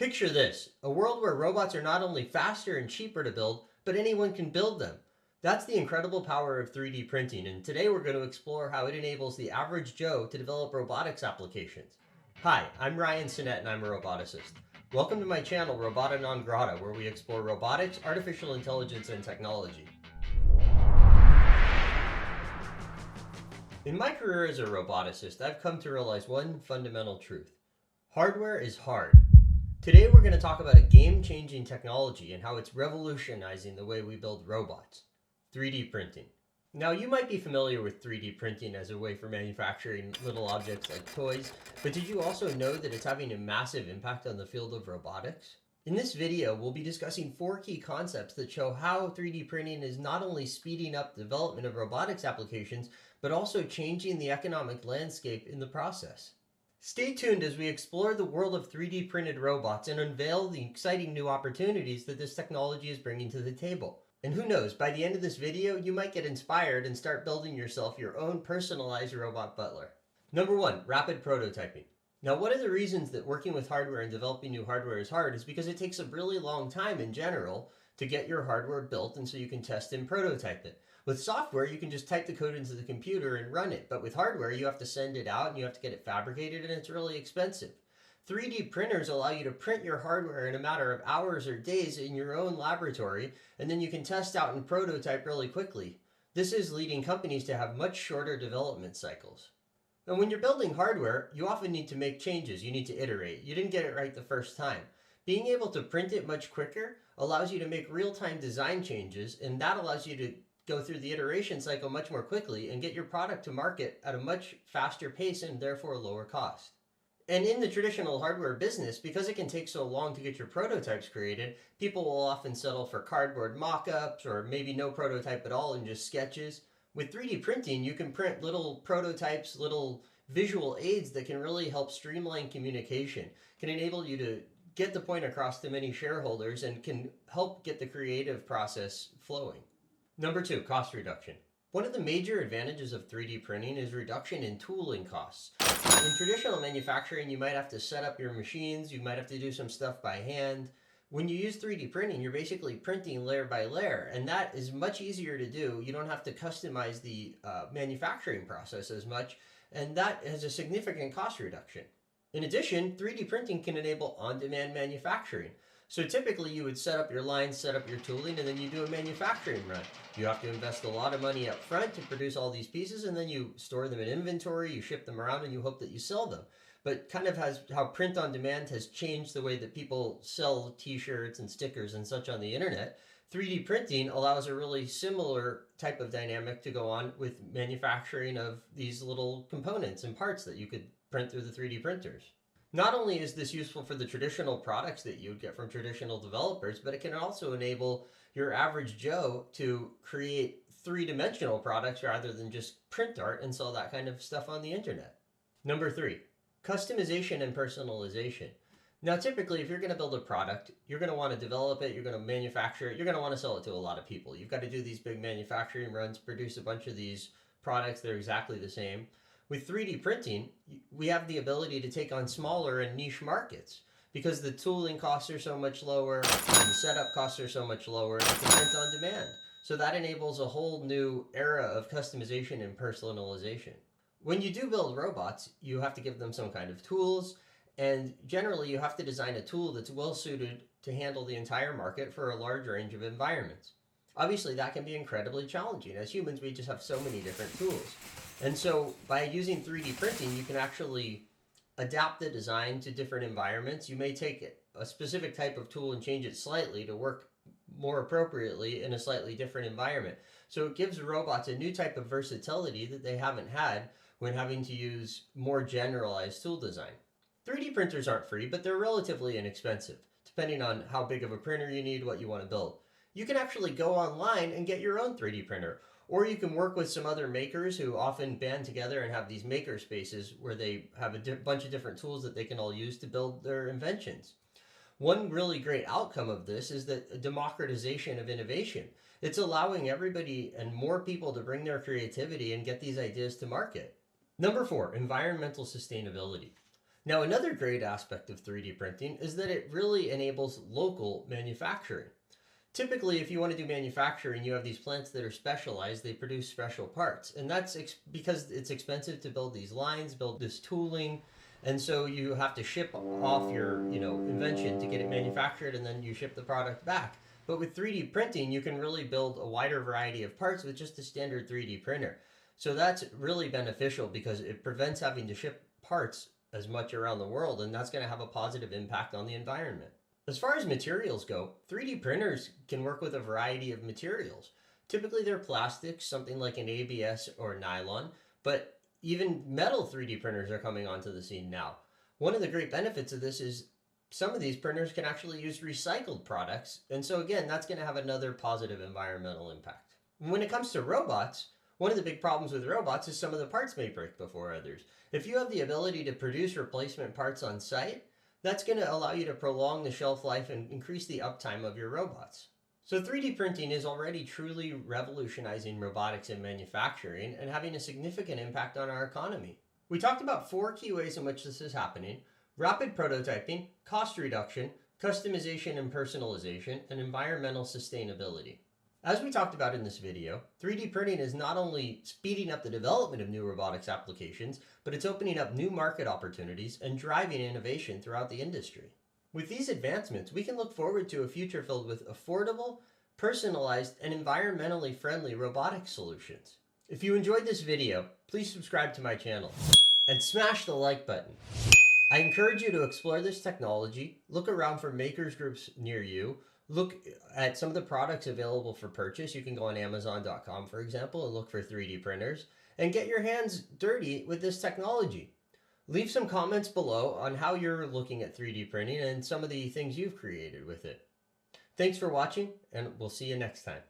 Picture this, a world where robots are not only faster and cheaper to build, but anyone can build them. That's the incredible power of 3D printing, and today we're going to explore how it enables the average Joe to develop robotics applications. Hi, I'm Ryan Sinnett and I'm a roboticist. Welcome to my channel, Robota Non Grata, where we explore robotics, artificial intelligence, and technology. In my career as a roboticist, I've come to realize one fundamental truth. Hardware is hard. Today we're going to talk about a game-changing technology and how it's revolutionizing the way we build robots. 3D printing. Now you might be familiar with 3D printing as a way for manufacturing little objects like toys, but did you also know that it's having a massive impact on the field of robotics? In this video, we'll be discussing 4 key concepts that show how 3D printing is not only speeding up the development of robotics applications, but also changing the economic landscape in the process. Stay tuned as we explore the world of 3D printed robots and unveil the exciting new opportunities that this technology is bringing to the table. And who knows, by the end of this video, you might get inspired and start building yourself your own personalized robot butler. Number 1, rapid prototyping. Now, one of the reasons that working with hardware and developing new hardware is hard is because it takes a really long time in general to get your hardware built and so you can test and prototype it. With software, you can just type the code into the computer and run it. But with hardware, you have to send it out and you have to get it fabricated, and it's really expensive. 3D printers allow you to print your hardware in a matter of hours or days in your own laboratory, and then you can test out and prototype really quickly. This is leading companies to have much shorter development cycles. And when you're building hardware, you often need to make changes. You need to iterate. You didn't get it right the first time. Being able to print it much quicker allows you to make real-time design changes, and that allows you to go through the iteration cycle much more quickly and get your product to market at a much faster pace and therefore lower cost. And in the traditional hardware business, because it can take so long to get your prototypes created, people will often settle for cardboard mock-ups or maybe no prototype at all and just sketches. With 3D printing, you can print little prototypes, little visual aids that can really help streamline communication, can enable you to get the point across to many shareholders, and can help get the creative process flowing. Number 2, cost reduction. One of the major advantages of 3D printing is reduction in tooling costs. In traditional manufacturing, you might have to set up your machines, you might have to do some stuff by hand. When you use 3D printing, you're basically printing layer by layer, and that is much easier to do. You don't have to customize the manufacturing process as much, and that has a significant cost reduction. In addition, 3D printing can enable on-demand manufacturing. So typically you would set up your lines, set up your tooling, and then you do a manufacturing run. You have to invest a lot of money up front to produce all these pieces, and then you store them in inventory, you ship them around, and you hope that you sell them. But kind of how print on demand has changed the way that people sell t-shirts and stickers and such on the internet, 3D printing allows a really similar type of dynamic to go on with manufacturing of these little components and parts that you could print through the 3D printers. Not only is this useful for the traditional products that you would get from traditional developers, but it can also enable your average Joe to create 3-dimensional products rather than just print art and sell that kind of stuff on the internet. Number 3, customization and personalization. Now, typically, if you're going to build a product, you're going to want to develop it, you're going to manufacture it, you're going to want to sell it to a lot of people. You've got to do these big manufacturing runs, produce a bunch of these products that are exactly the same. With 3D printing, we have the ability to take on smaller and niche markets because the tooling costs are so much lower and the setup costs are so much lower, and you can print on demand. So that enables a whole new era of customization and personalization. When you do build robots, you have to give them some kind of tools, and generally you have to design a tool that's well suited to handle the entire market for a large range of environments. Obviously, that can be incredibly challenging. As humans, we just have so many different tools. And so by using 3D printing, you can actually adapt the design to different environments. You may take a specific type of tool and change it slightly to work more appropriately in a slightly different environment. So it gives robots a new type of versatility that they haven't had when having to use more generalized tool design. 3D printers aren't free, but they're relatively inexpensive, depending on how big of a printer you need, what you want to build. You can actually go online and get your own 3D printer. Or you can work with some other makers who often band together and have these maker spaces where they have a bunch of different tools that they can all use to build their inventions. One really great outcome of this is the democratization of innovation. It's allowing everybody and more people to bring their creativity and get these ideas to market. Number 4, environmental sustainability. Now, another great aspect of 3D printing is that it really enables local manufacturing. Typically, if you want to do manufacturing, you have these plants that are specialized, they produce special parts. And that's because it's expensive to build these lines, build this tooling. And so you have to ship off your, invention to get it manufactured, and then you ship the product back. But with 3D printing, you can really build a wider variety of parts with just a standard 3D printer. So that's really beneficial because it prevents having to ship parts as much around the world, and that's going to have a positive impact on the environment. As far as materials go, 3D printers can work with a variety of materials. Typically they're plastics, something like an ABS or nylon, but even metal 3D printers are coming onto the scene now. One of the great benefits of this is some of these printers can actually use recycled products, and so again, that's going to have another positive environmental impact. When it comes to robots, one of the big problems with robots is some of the parts may break before others. If you have the ability to produce replacement parts on site, that's going to allow you to prolong the shelf life and increase the uptime of your robots. So 3D printing is already truly revolutionizing robotics and manufacturing and having a significant impact on our economy. We talked about 4 key ways in which this is happening: rapid prototyping, cost reduction, customization and personalization, and environmental sustainability. As we talked about in this video, 3D printing is not only speeding up the development of new robotics applications, but it's opening up new market opportunities and driving innovation throughout the industry. With these advancements, we can look forward to a future filled with affordable, personalized, and environmentally friendly robotics solutions. If you enjoyed this video, please subscribe to my channel and smash the like button. I encourage you to explore this technology, look around for makers groups near you, look at some of the products available for purchase. You can go on Amazon.com, for example, and look for 3D printers and get your hands dirty with this technology. Leave some comments below on how you're looking at 3D printing and some of the things you've created with it. Thanks for watching, and we'll see you next time.